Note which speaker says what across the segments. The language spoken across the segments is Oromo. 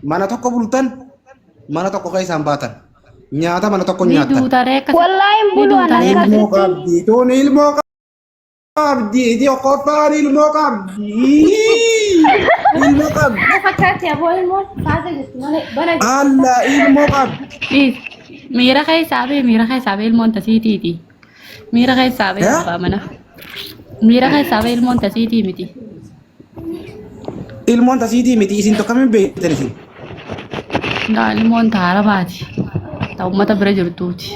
Speaker 1: mana tokko bultan mana tokko keessaan baatan nyaata mana tokko nyaatan.
Speaker 2: Wallahi bulu anak
Speaker 1: Ilmoo qabdi tuun ilmoo qabdi iti okkottaan ilmoo qabdi ilmoo qabdi.
Speaker 2: fakkaatti aboo ilmoo taate jirti malee bara
Speaker 1: Alla ilmoo qabdi.
Speaker 3: Mira kay sabe el monta city. Mira kay sabe apa mana. Mira kay sabe el monta city miti.
Speaker 1: Ilmoon tasiitii miti isin tokko min beektan isin.
Speaker 3: Da el monta arabati. Ta ummata bira jirtuuti.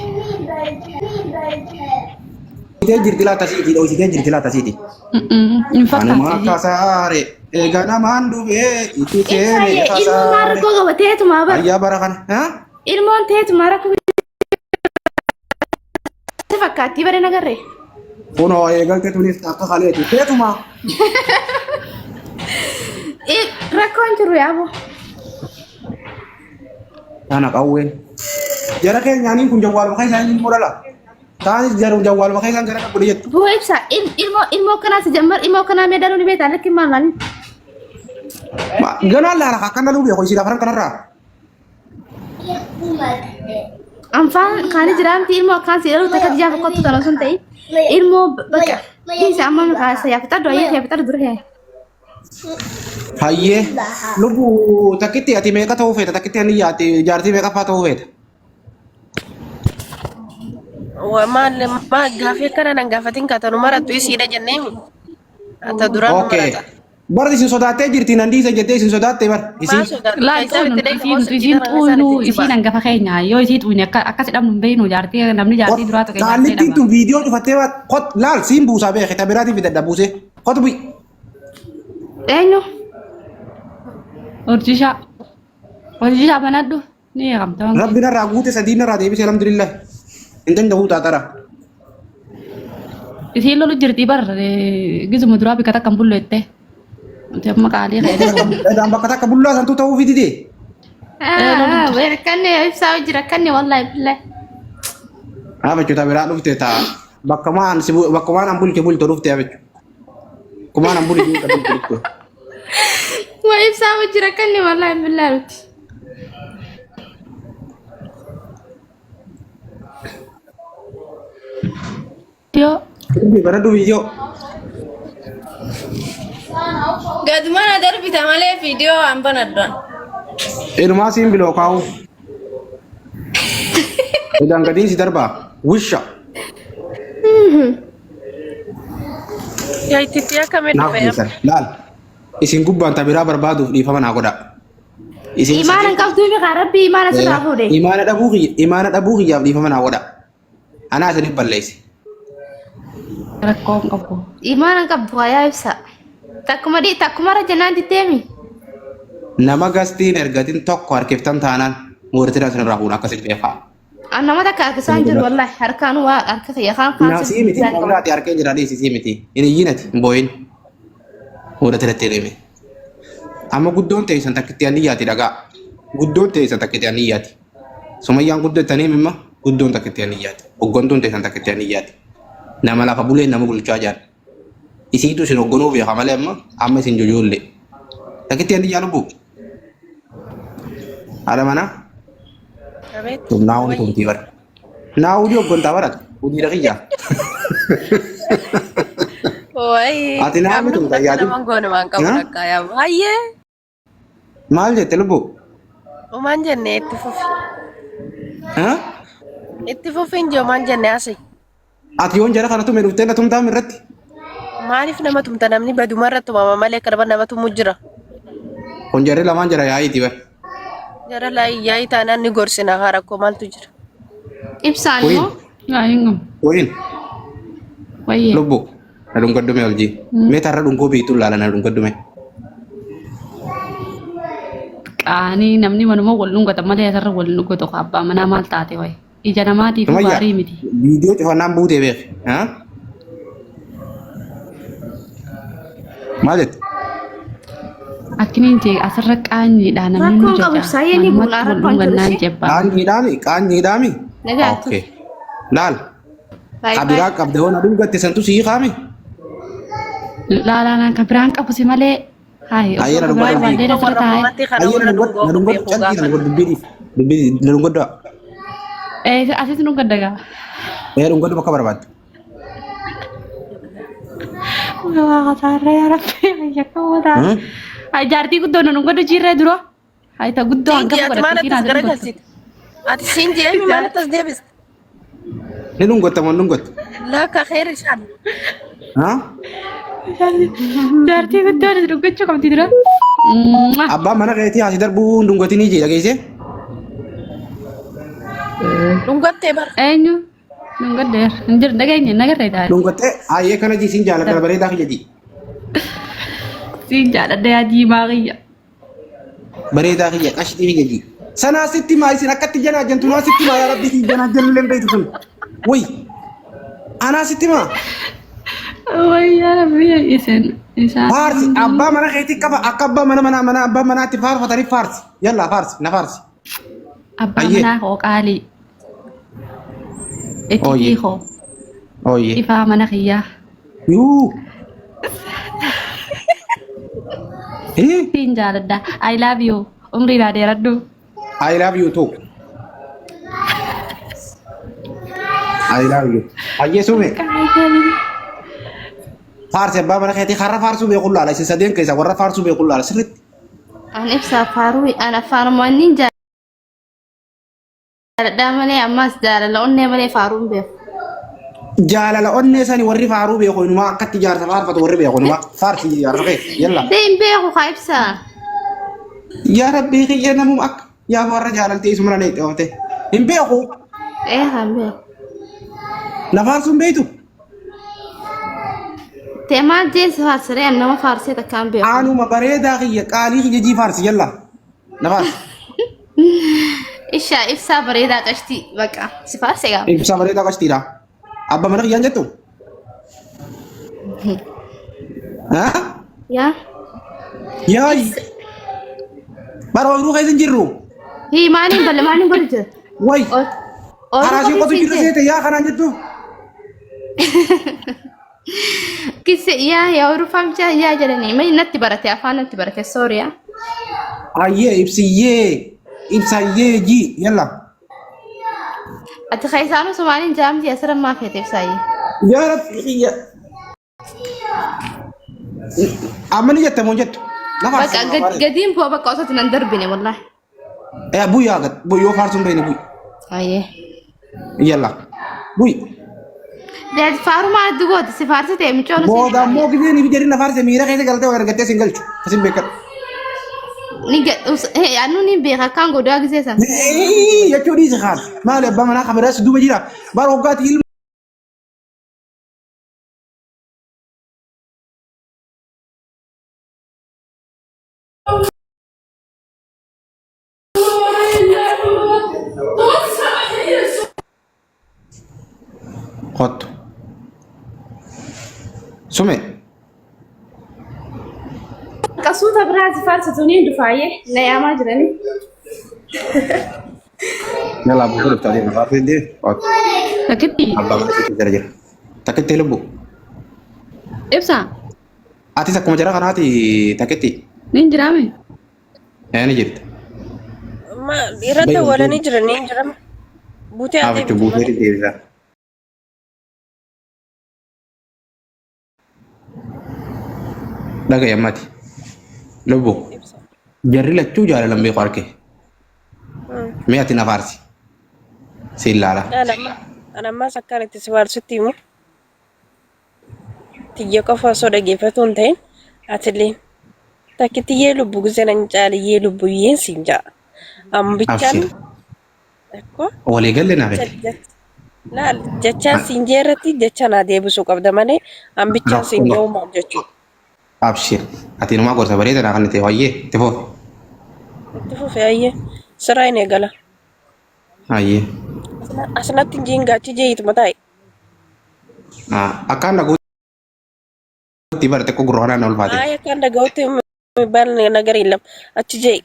Speaker 1: Itee jirti laa tasiitii dhoo itee jirti laa tasiitii. Anuma kasaare eega namaan dhufee itti seene
Speaker 2: ilmoo
Speaker 1: kasaare.
Speaker 2: margoo qabateetuma bara
Speaker 1: Ayyaa bara kana.
Speaker 2: ilmoon teetuma rakkoo fakkaatti bare nagarree
Speaker 1: Kunoo eegalte tunis akka kaleeti teetuma.
Speaker 2: rakkoon jiru yaaboo
Speaker 1: Kana qawween. Jara keenyaaniin kun jawwaaluma keessaan ilmoo dhala. Taanis jawwaaluma keessaan gara qabdu jettu.
Speaker 2: bu'aa ibsa ilmoo kanaa si jammar ilmoo kanaa mee daluu ni beektaa lakki maalani
Speaker 1: Ganaan laala akkana luu beeku isiidha faran kanarraa.
Speaker 2: anfaan kaani jiraamti ilmoo akkaan si dhaluu takka jaafa kottu kana sun ta'e ilmoo bakka hiisa amma kaasa yaafata doyee yaafata dura
Speaker 1: Hayyee lubbu takkitti ati meeqa ta'uu feeta takkitti ani yaate jaartii meeqa fa'aa ta'uu feeta.
Speaker 4: Maal gaafii akkana nan gaafatiin kaatanu marattu isiidha jennee ata duraan
Speaker 1: Okay. Bara isin sodaattee jirti nan diisa jettee isin sodaattee bara isin.
Speaker 3: La isin tuinu isin angafa keenya yoo isin tuine akka sedhamnu beenu jaartii namni jaartii duraatu keenya.
Speaker 1: Kaallitti tu viidiyoo cufattee kot laal siin buusaa beeke tabiraatiif dadda buusee kot bui.
Speaker 2: eenyu
Speaker 3: Orjisha banadhu ni qabdan.
Speaker 1: Rabbi narraa guute sadii narraa deebisee alhamdulillah. Hin danda'uu taatara.
Speaker 3: Isin lolu jirti bar gizuma duraa bikata kan bulleette. Wanti amma qaalii ka'ee
Speaker 1: Dhaan bakka takka bullaa santuu ta'uu fidide.
Speaker 2: rakkanne ibsaa jira rakkanne wallahi billahi
Speaker 1: Haa jechuudha biraa dhufte taa bakka maan an bulche bulto dhufte haa jechuudha. Kumaan an bulche dhufte.
Speaker 2: waa ibsaa jira rakkanne wallahi billahi ruti
Speaker 3: Tio
Speaker 1: Baradhu viidiyoo.
Speaker 4: Gadumana darbita malee viidiyoo waan banaddoon.
Speaker 1: Inumaa siin biloo kaa'u. Idaan gadiin si darbaa. Wisha.
Speaker 4: Yaa itti akkamii
Speaker 1: Naaf
Speaker 4: dhufee
Speaker 1: keessan. Laal. Isin gubbaan tabiraa barbaaduuf dhiifama naa godha. Isin
Speaker 2: imaana qabduu fi rabbi imaana sirraa fuudhe
Speaker 1: imaana dhabuu kiyyaaf dhiifama naa godha. Anaa isiniif balleesse.
Speaker 3: rakkoon qabu.
Speaker 2: imaana qabdu yaa ibsa takkuma rajjanaan ditteemi
Speaker 1: Nama gastiin ergatiin tokko harkiftan taanaan moortiin isinirraa fuudha akkasin beekaa.
Speaker 2: nama takka harkisaan jiru wallahi harkaan waa harka kiyya kaan
Speaker 1: Na sii miti namnaati harkeen jira dhiisi sii miti. Hin iyyinati hin booyin. Fuudha tiratti deeme. Amma guddoon teessan takkitti aniyyaati dhagaa. Guddoon teessan takkitti aniyyaati. Sumayyaan guddatanii imma guddoon takkitti aniyyaati. Hoggantuun teessan takkitti aniyyaati. Nama lafa buleen nama bulchaa jira. Isiitu isin hogganuu beeka malee amma isin jojoollee. Takkitti aniyyaa lubbuu. Haadha manaa. Naawuni kumtii bara. Naawuni hoggantaa barata. Hojii dhaqiyyaa.
Speaker 4: Wayi.
Speaker 1: Ati naawuni tumtaa yaadu.
Speaker 4: Nama goone waan qabu rakkaa yaa. Hayyee.
Speaker 1: Maal jette lubbuu?
Speaker 4: Umaan jenne itti fufi.
Speaker 1: Haa?
Speaker 4: Itti fufiin jee umaan jenne asi.
Speaker 1: Ati yoon jara kana tume dhuftee na tumtaam irratti.
Speaker 4: Maaliif nama tumta namni baduma irratti tumama malee kana nama tumu jira.
Speaker 1: Kun jarri lamaan jara yaa'iiti bara.
Speaker 4: Jara laayyaa taanaan ni gorsina haa rakkoo maaltu jira.
Speaker 2: ibsaan
Speaker 1: Wayin.
Speaker 2: immoo
Speaker 3: Yaa hingam.
Speaker 1: Wayin.
Speaker 3: Wayye.
Speaker 1: Lubbuu. Na dhungaddume oljii. Mee tarra dhungoo biituu laala na dhungaddume.
Speaker 3: Qaanii namni manuma wal dhungata malee asirra wal dhungatu abbaa manaa maal taate wayi. Ija namaatiif gaarii miti.
Speaker 1: Viidiyoo cufannaan buutee beek. Haa? Maal jette?
Speaker 3: Akkiniin jee asirra qaanyiidha namni nu
Speaker 2: Rakkoon qabu
Speaker 3: jaja.
Speaker 2: saayee ni
Speaker 3: Manumatti
Speaker 2: bulaa,
Speaker 3: wal
Speaker 2: rakkoon
Speaker 3: dhungannaan
Speaker 2: jiru si.
Speaker 3: jebbaa.
Speaker 1: Qaanyiidhaami?
Speaker 2: nagaatu
Speaker 1: Okay. Laal.
Speaker 2: bye
Speaker 1: Kabiraa qabde hoo na dhungatte santu sii kaami?
Speaker 3: Laalaan kan biraan qabu si malee Hai,
Speaker 1: Ayo,
Speaker 3: opo
Speaker 1: lalu
Speaker 3: bae
Speaker 1: gua
Speaker 3: bande
Speaker 1: lagi.
Speaker 3: da sirta hai.
Speaker 1: Ayo na lungot cantik na lungot bibiri. Bibiri na lungot do.
Speaker 3: Asis nung gadaga.
Speaker 1: Lungot do makabarbat.
Speaker 3: Wah, katara ya rabbi, ayyak wala. Ay jarti guddo nung gado jirre duro. Ay ta guddo
Speaker 4: Sinji
Speaker 3: angka
Speaker 4: ati
Speaker 3: ko
Speaker 4: mana
Speaker 3: kina
Speaker 4: tas
Speaker 3: da
Speaker 4: gara
Speaker 3: guddo.
Speaker 4: galsit. Ati sinji emi mana tas debis.
Speaker 1: Ni lungot tamon lungot.
Speaker 4: La ka khair shan.
Speaker 1: Ha?
Speaker 3: Jarti guddo nung gado kam tidra.
Speaker 1: Abba mana kayati hasi darbu lungot ini je lagi se.
Speaker 4: Lungotte bar.
Speaker 3: Enyu nung gader. Njir daganya nagarre da.
Speaker 1: Lungot aye kana ji sin jala kana bare da jadi.
Speaker 3: Si jada da aji mariya.
Speaker 1: Bare da jadi kashti jadi. Sana sitti ma isin akatti jana jantu na sitti ma ya rabbi si jana janu len baytu kun. Woi. Ana sitti ma.
Speaker 3: Oh ya rabbi ya isen. Isa.
Speaker 1: Farsi abba mana kayati kaba akabba mana abba mana ati far fatari farsi. Yalla farsi na farsi.
Speaker 3: Abba mana ko kali. Eti ko.
Speaker 1: Oye.
Speaker 3: Ifa mana kiya.
Speaker 1: Yu. Eh?
Speaker 3: Tinjal da. I love you. Umri da deraddu.
Speaker 1: I love you too. I love you. Aye sume. Farsi abba mana kayati kharra farsu be kullu ala sisadien kaisa warra farsu be kullu ala sirrit.
Speaker 2: An ifsa faruwi ana farmanin da mane amas da la onne mane farum be.
Speaker 1: Jaalala onne sani warri faaru be ko numa akatti jaar safar fatu warri be ko numa farsi jaar fe yalla
Speaker 2: Dein be ko khaibsa.
Speaker 1: ya rabbi khiyana mum ak ya warra jaalal te ismana ne te imbe ko
Speaker 2: Hambe.
Speaker 1: la farsu beitu
Speaker 2: Te ma jens farsare anama farse ta kan be.
Speaker 1: anu ma bareda khiya qali khiya ji farsi yalla la fars
Speaker 2: Isha ifsa barida qashti baka. Sifarse ga.
Speaker 1: ibsa bareda qastira abba mana khiyan jettu ha
Speaker 2: Ya.
Speaker 1: yaay baro ru khayzin jirru
Speaker 2: Hi mani bolje.
Speaker 1: way
Speaker 2: Or
Speaker 1: arashi ko tu jirru sete ya khana jettu
Speaker 2: Kisse ya or famcha ya jarani mai natti barate afan natti barate sorry ya.
Speaker 1: aye ibsa ye ji yalla
Speaker 2: Ati khaysano Somalin jamti asra ma fete ifsai.
Speaker 1: يا رب هي عملية تموجت
Speaker 2: Baka gadim po baka usat nan darbine wallahi.
Speaker 1: يا ابوي قد بوي فارسون بين ابوي
Speaker 2: Aye.
Speaker 1: يلا بوي
Speaker 2: Dad faru ma dugo si farse te mi chono
Speaker 1: بودا مو كده ني بيجري نفار ميرا كده غلطه ور غته سنجل حسين بكر
Speaker 2: ni ga anu ni be ka kango do agze san.
Speaker 1: يا تشودي زخار ما له بما خبر راس دوبه جرا بار وقات يل خط سمع
Speaker 2: Kasuta brazi farse tuni dufaye na ya majrani.
Speaker 1: يلا ابو كل بتاع دي عارفين دي خط
Speaker 3: Sakiti.
Speaker 1: ابا ما تجرا تكتي لبو
Speaker 3: Ibsa.
Speaker 1: اتي سكما جرا قناتي تكتي
Speaker 3: Nin jirame.
Speaker 1: يعني جبت
Speaker 4: Ma irata wala ni jiram. Buti ate.
Speaker 1: عرفت بو هيري دي ذا دغه يماتي لبو جري لچو جال لمبي قاركي مياتي نفارسي سيلالا
Speaker 4: Ana ma sakkanatti si faarsutti himu. Tiyya qofa osoo dhaggeeffatuun ta'in atillee takki tiyyee lubbuu gusanan caaliyyee lubbuu yeen siin ja'a. Ambichaan akkoo
Speaker 1: ولي قال لنا غير
Speaker 4: laal jechaan siin jeerratti jecha naa deebisuu qabda malee ambichaan siin ja'uu maal jechuudha.
Speaker 1: ابشر اتي نما قرصه بريده انا خلني تي تفو
Speaker 4: Itti fufee ayyee siraa hin eegala.
Speaker 1: اي
Speaker 4: Asnatti jiingaachi jeeyituma taa'e.
Speaker 1: اكان نغو تي برته كو غرونا نول فاتي
Speaker 4: Aaya kan dhaga'utti baal nagari illam achi jeey.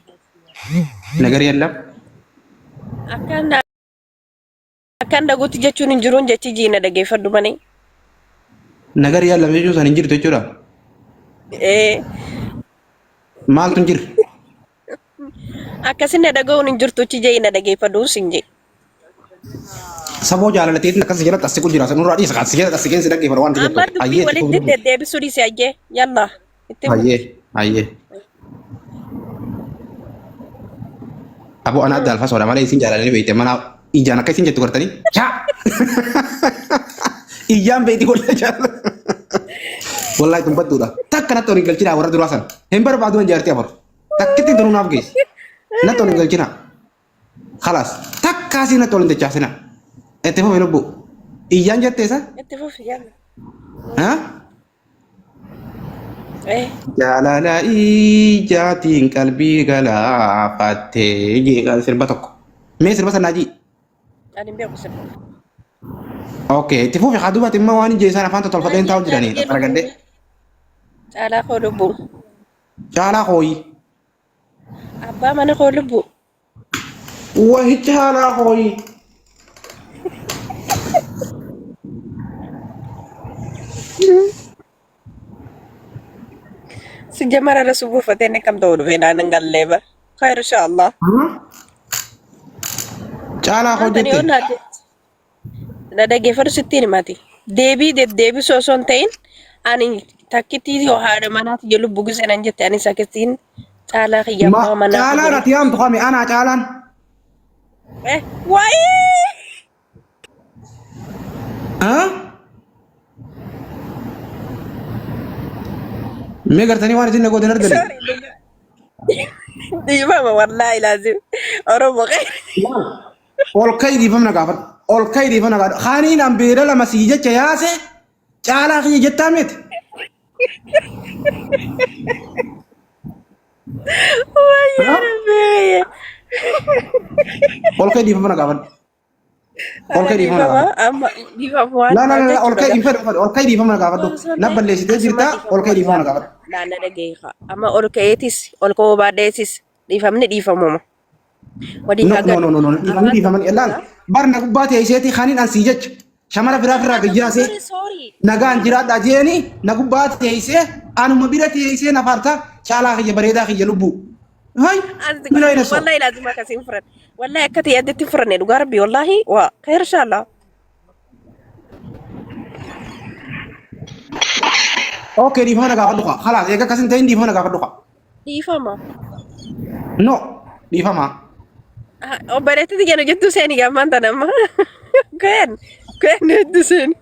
Speaker 1: نغير يلا
Speaker 4: Akkan dhaguutti jechuun hin jiruun jechi jiina dhaggeeffadhu malee.
Speaker 1: نغير يلا ميجو سنجير تجورا Maaltu hin jiru?
Speaker 4: Akkasin dhaga'uun hin jirtuchi jee na dhageeffadhuun siin jee.
Speaker 1: Saboo jaalalateetiin akkas jalatti as siqu jira. Sanurraa dhiisa kan siqee as siqeen si dhaggeeffatu waan ta'eef.
Speaker 4: Amma dubbii walitti deddeebisuu dhiise ayyee yalla.
Speaker 1: Ayyee. Aboo ana adda alfa soodha malee isin jaalalanii beekte mana ijaan akka isin jettu gartanii. Ijaan beekti godha jaalala. Wallahi tun badduudha. Takka natti waliin galchina warra duraa sana. Hin barbaadu hin jaartii afur. Takkitti duruu naaf geessi. Natti waliin galchina. Khalaas. Takka asii natti waliin dachaasina. Itti fufi lubbu. Iyyaan jetteessa?
Speaker 4: Itti fufi yalla.
Speaker 1: Haa? Jaalala ijaatiin qalbii galaafattee jeeqaa sirba tokko. Mee sirba sanaa jii?
Speaker 4: Ani hin beeku sirba.
Speaker 1: Okay, itti fufi haa dubbatti immoo waan jeesaan afaan tolfadheen taa'u jiranii. Argandee?
Speaker 4: Caalaa koo lubbu.
Speaker 1: Caalaa kooyi.
Speaker 4: Abbaa mana koo lubbu.
Speaker 1: Wahi caalaa kooyi.
Speaker 4: Si jamara la subuh fatene kam ta'u dhufe naan galleeba. Khayr insha Allah.
Speaker 1: Caalaa koo jettee.
Speaker 4: Na dhageeffadhu sittiin himati. Deebii osoo hin ta'in ani takkitti haadha manaati jedhu bugisee nan jette anis akkasiin caalaa kiyyamaa manaa.
Speaker 1: Caalaa nati yaamtu qami anaa caalaan.
Speaker 4: Waayee.
Speaker 1: Mee gartanii waan isin nagootan argani.
Speaker 4: Dhiifama wallaahi laazim. Oromoo qe'ee.
Speaker 1: Ol ka'ii dhiifamna gaafadhu. Ol ka'ii dhiifamna gaafadhu. Haaniin ambeera lama sii jecha yaase caalaa kiyya jettaa miti. Ol ka'ii dhiifamna gaafadhu. Ol ka'ii dhiifamna gaafadhu. Ol ka'ii dhiifamna ol ka'ii dhiifamna gaafadhu. Na balleessitee jirta ol ka'ii dhiifamna gaafadhu.
Speaker 4: Naanna dhageeha. Amma ol ka'eetis ol ka'uu baadheetis dhiifamni dhiifamuma.
Speaker 1: No. Dhiifaman ilaal. Barna gubbaa teesseeti haaniin an sii jecha. Shamara biraa gayyaasee nagaan jiraadhaa jeeni na gubbaa teessee anuma bira teessee na farta caalaa kiyya bareedaa kiyya lubbuu. Hai.
Speaker 4: Wallahi laazima akkasiin furan. Wallahi akka ta'e addatti furanne dhugaa rabbi wallahi waa khayr inshallah.
Speaker 1: Okay, dhiifama na gaafadhu kaa. Khalaas eega akkasin ta'in dhiifama na gaafadhu kaa.
Speaker 4: Dhiifama.
Speaker 1: No, dhiifama.
Speaker 4: Obboleetti jennu jettu seeni gammaan tanamma. Keen jettu seeni.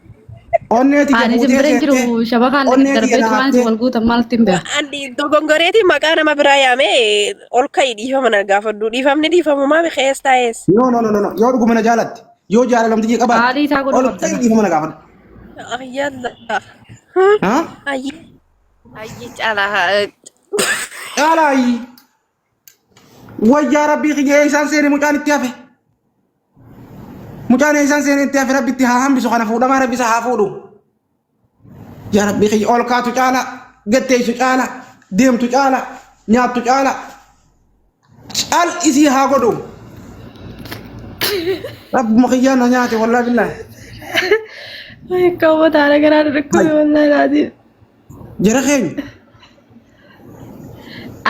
Speaker 1: Onneeti
Speaker 3: Ani jembreen jiru shabakaan darbeetu waan si wal guutan maaltti hin beeku.
Speaker 4: Andi dogongoreeti maqaa nama biraa yaamee ol ka'ii dhiifama na gaafadhu. Dhiifamni dhiifamumaa keessa taa'ees.
Speaker 1: No. Yoo dhuguma na jaalatti. Yoo jaalalamti qabaate.
Speaker 3: Haalii isaa godhu
Speaker 1: ol ka'ii dhiifama na gaafadhu.
Speaker 4: Ayyalla. Ayyi caalaa.
Speaker 1: Caalaayi. Wayyaa rabbii kiyya isaan seene mucaan itti hafe. Mucaan isaan seene itti hafe rabbitti haa hambisu kana fuudhamaa rabbisa haa fuudhu. Yaa rabbii kiyya ol kaatu caala, gatteessu caala, deemtu caala, nyaattu caala. Caal isii haa godhu. Rabbuma kiyyaa na nyaate wallaahi billaahi.
Speaker 3: Kau taala gara rekoi wallahi lazim.
Speaker 1: Jara keenya.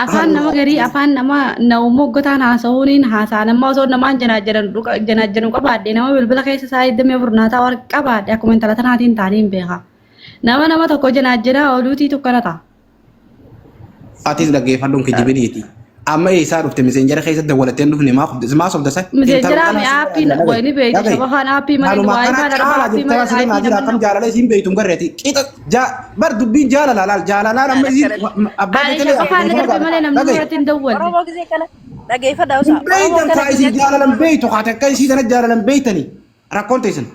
Speaker 3: Afaan nama garii afaan nama naumoo gotaan haasa'uuniin haasaa nama osoo namaan janaajanuu qabaadde nama bilbila keessa isaa iddamee furnaataa warra qabaadde akkuma intala tanaatiin taaniin beeka. Nama tokko janaajanaa oduutii tukkana ta'a.
Speaker 1: Atis dhaggeeffadhuun kijibiniiti. Amma eessaa dhufte miseenjara keessatti dawwalatteen dhufne maa sobda sai?
Speaker 3: Miseenjara mi aappii wayni beeku shabakaan aappii malee waayee faana aappii malee aappii
Speaker 1: akkam jaalala isiin beektuun garreeti. Qixa bar dubbiin jaalalaan amma isiin abbaa
Speaker 3: beekele. Shabakaan darbe malee namni biratti hin dawwalle.
Speaker 4: Oromoo gisee kana dhageeffadhaa usaa.
Speaker 1: Beektan kaa isiin jaalalan beektu haa takka isii tana jaalalan beektanii rakkoon teessan.